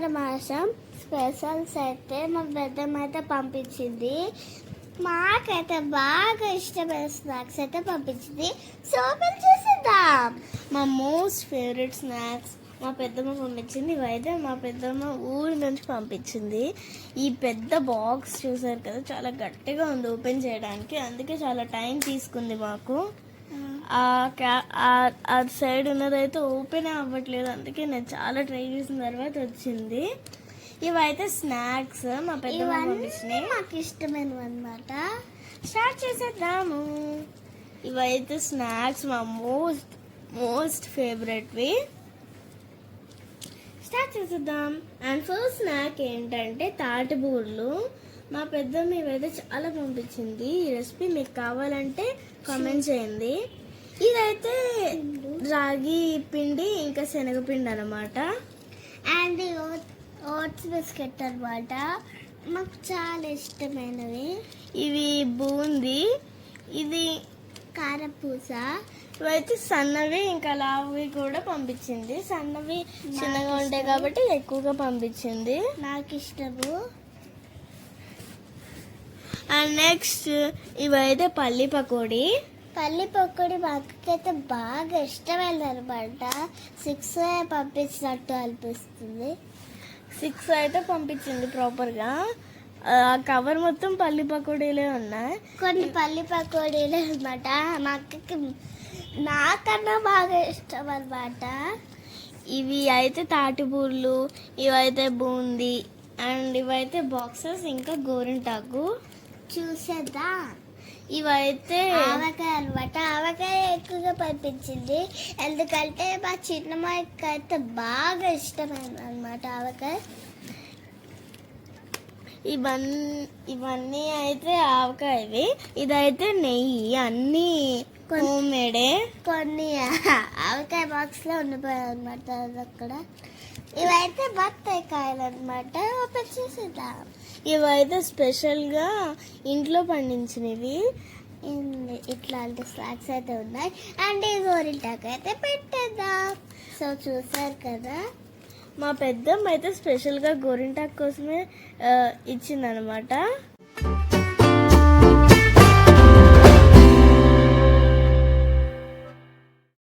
ఆషాఢ మాసం స్పెషల్స్ అయితే మా పెద్దమ్మ అయితే పంపించింది. మాకైతే బాగా ఇష్టమైన స్నాక్స్ అయితే పంపించింది. సో ఓపెన్ చేసేద్దాం. మా మోస్ట్ ఫేవరెట్ స్నాక్స్ మా పెద్దమ్మ పంపించింది. ఇవైతే మా పెద్దమ్మ ఊరి నుంచి పంపించింది. ఈ పెద్ద బాక్స్ చూసారు కదా, చాలా గట్టిగా ఉంది ఓపెన్ చేయడానికి, అందుకే చాలా టైం తీసుకుంది మాకు. ఆ సైడ్ ఉన్నదైతే ఓపెన్ అవ్వట్లేదు, అందుకే నేను చాలా ట్రై చేసిన తర్వాత వచ్చింది. ఇవైతే స్నాక్స్ మా పెద్దమ్మ పంపించినాయి, మాకు ఇష్టమైనవి అనమాట. స్టార్ట్ చేసేద్దాము. ఇవైతే స్నాక్స్ మా మోస్ట్ ఫేవరెట్వి. స్టార్ట్ చేసేద్దాం. అండ్ ఫస్ట్ స్నాక్ ఏంటంటే తాటిబూర్లు. మా పెద్దమ్మ ఇవైతే చాలా పంపించింది. ఈ రెసిపీ మీకు కావాలంటే కామెంట్ చేయండి. ఇదైతే రాగి పిండి ఇంకా శనగపిండి అనమాట. అండ్ ఓట్స్ బిస్కెట్ అనమాట, మాకు చాలా ఇష్టమైనవి. ఇవి బూందీ, ఇది కారపూస. ఇవైతే సన్నవి ఇంకా లావువి కూడా పంపించింది. సన్నవి చిన్నగా ఉంటాయి కాబట్టి ఎక్కువగా పంపించింది, నాకు ఇష్టము. అండ్ నెక్స్ట్ ఇవైతే పల్లి పకోడీ. పల్లి పకోడీ మా అక్కకైతే బాగా ఇష్టమైనది అనమాట. 6 పంపించినట్టు అనిపిస్తుంది. 6 అయితే పంపించింది ప్రాపర్గా. ఆ కవర్ మొత్తం పల్లి పకోడీలే ఉన్నాయి. కొన్ని పల్లి పకోడీలు అనమాట మా అక్కకి నాకన్నా బాగా ఇష్టం అనమాట. ఇవి అయితే తాటిబూర్లు, ఇవైతే బూందీ, అండ్ ఇవైతే బాక్సెస్ ఇంకా గోరింటాకు. చూసేద్దా. ఇవైతే ఆవకాయ అనమాట. ఆవకాయ ఎక్కువగా పంపించింది, ఎందుకంటే మా చిన్నమ్మాయికి అయితే బాగా ఇష్టమైంది అనమాట ఆవకాయ. ఇవన్నీ అయితే ఆవకాయవి. ఇదైతే నెయ్యి, అన్ని హోమ్ మేడే. కొన్ని ఆవకాయ బాక్స్ లో ఉండిపోయాయి అనమాట అక్కడ. ఇవైతే బత్తాయి కాయలు అనమాట. ఓపెన్ చేసేద్దాం. ఇవైతే స్పెషల్గా ఇంట్లో పండించినవి. ఇట్లాంటి స్నాక్స్ అయితే ఉన్నాయి. అండ్ ఈ గోరింటాకు అయితే పెట్టేద్దాం. సో చూసారు కదా, మా పెద్దమ్మ అయితే స్పెషల్గా గోరింటాకు కోసమే ఇచ్చిందనమాట.